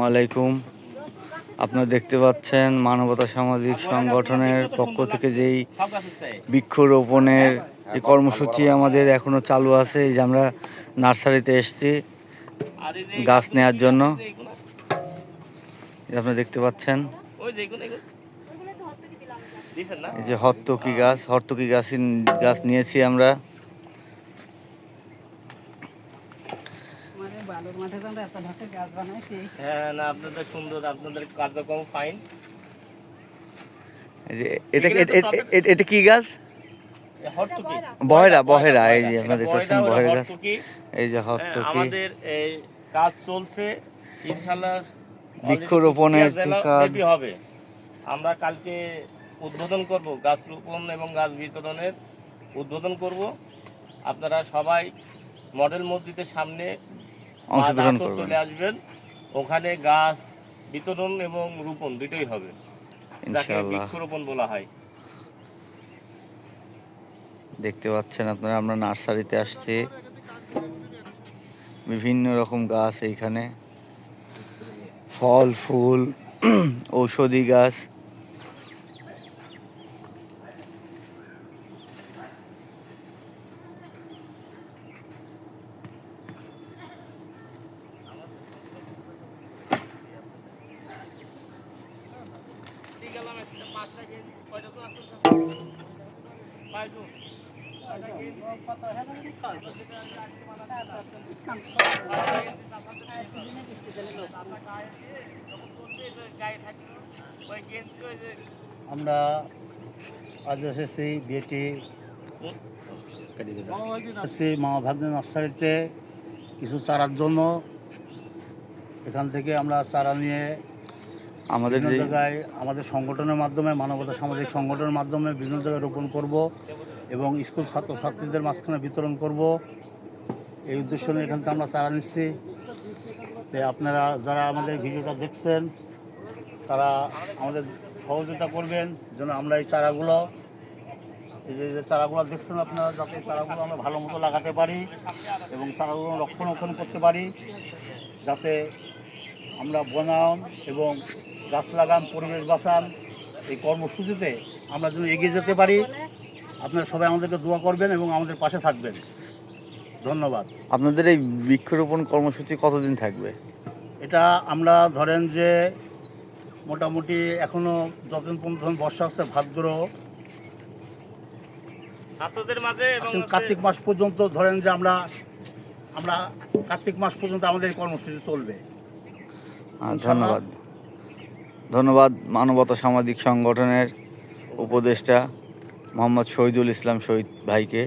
আলাইকুম। আপনারা দেখতে পাচ্ছেন মানবতা সামাজিক সংগঠনের পক্ষ থেকে যেই বৃক্ষরোপণের এই কর্মসূচি আমাদের এখনো চালু আছে। এই যে আমরা নার্সারিতে এসেছি গাছ নেওয়ার জন্য। আপনারা দেখতে পাচ্ছেন এই যে হর্তকি গাছ নিয়েছি আমরা। আপনাদের সুন্দর, আপনাদের কার্যক্রম ফাইন। এটা কি গাছ? বহেরা। এই যে আপনারা দেখতেছেন বহেরা গাছ। এই যে হর্তকি। আমাদের এই কাজ চলছে, ইনশাআল্লাহ বৃক্ষরোপণের কাজ হবে। আমরা কালকে উদ্বোধন করব, গাছ রোপণ এবং গাছ বিতরণের উদ্বোধন করব। আপনারা সবাই মডেল মসজিদের সামনে অংশগ্রহণ করবেন, চলে আসবেন। ওখানে গাছ বিতরণ এবং রোপণ দুটোই হবে, যাকে বৃক্ষরোপণ বলা হয়। দেখতে পাচ্ছেন আপনারা, আমরা নার্সারিতে আসছি। বিভিন্ন রকম গাছ এইখানে, ফল ফুল ঔষধি গাছ। আমরা আজ এসেছি বিয়েটি মামা ভাগ্নে নার্সারিতে কিছু চারার জন্য। এখান থেকে আমরা চারা নিয়ে আমাদের জায়গায় আমাদের সংগঠনের মাধ্যমে, মানবতা সামাজিক সংগঠনের মাধ্যমে বিভিন্ন জায়গায় রোপণ করব এবং স্কুল ছাত্রছাত্রীদের মাঝখানে বিতরণ করব। এই উদ্দেশ্য নিয়ে এখান থেকে আমরা চারা নিচ্ছি। তো আপনারা যারা আমাদের ভিডিওটা দেখছেন তারা আমাদের সহযোগিতা করবেন যেন আমরা এই চারাগুলো, এই যে চারাগুলো দেখছেন আপনারা, যাতে চারাগুলো আমরা ভালো মতো লাগাতে পারি এবং চারাগুলো রক্ষণাবেক্ষণ করতে পারি, যাতে আমরা বনায়ন এবং গাছ লাগান, পরিবেশ বাঁচান এই কর্মসূচিতে আমরা যেন এগিয়ে যেতে পারি। আপনারা সবাই আমাদেরকে দোয়া করবেন এবং আমাদের পাশে থাকবেন। ধন্যবাদ। আপনাদের এই বৃক্ষরোপণ কর্মসূচি কতদিন থাকবে? এটা আমরা ধরেন যে মোটামুটি এখনো যতদিন পর্যন্ত বর্ষা হচ্ছে, ভাদ্র কার্তিক মাস পর্যন্ত, ধরেন যে আমরা কার্তিক মাস পর্যন্ত আমাদের কর্মসূচি চলবে। ধন্যবাদ মানবতা সামাজিক সংগঠনের উপদেষ্টা মোহাম্মদ শহীদুল ইসলাম শহীদ ভাইকে।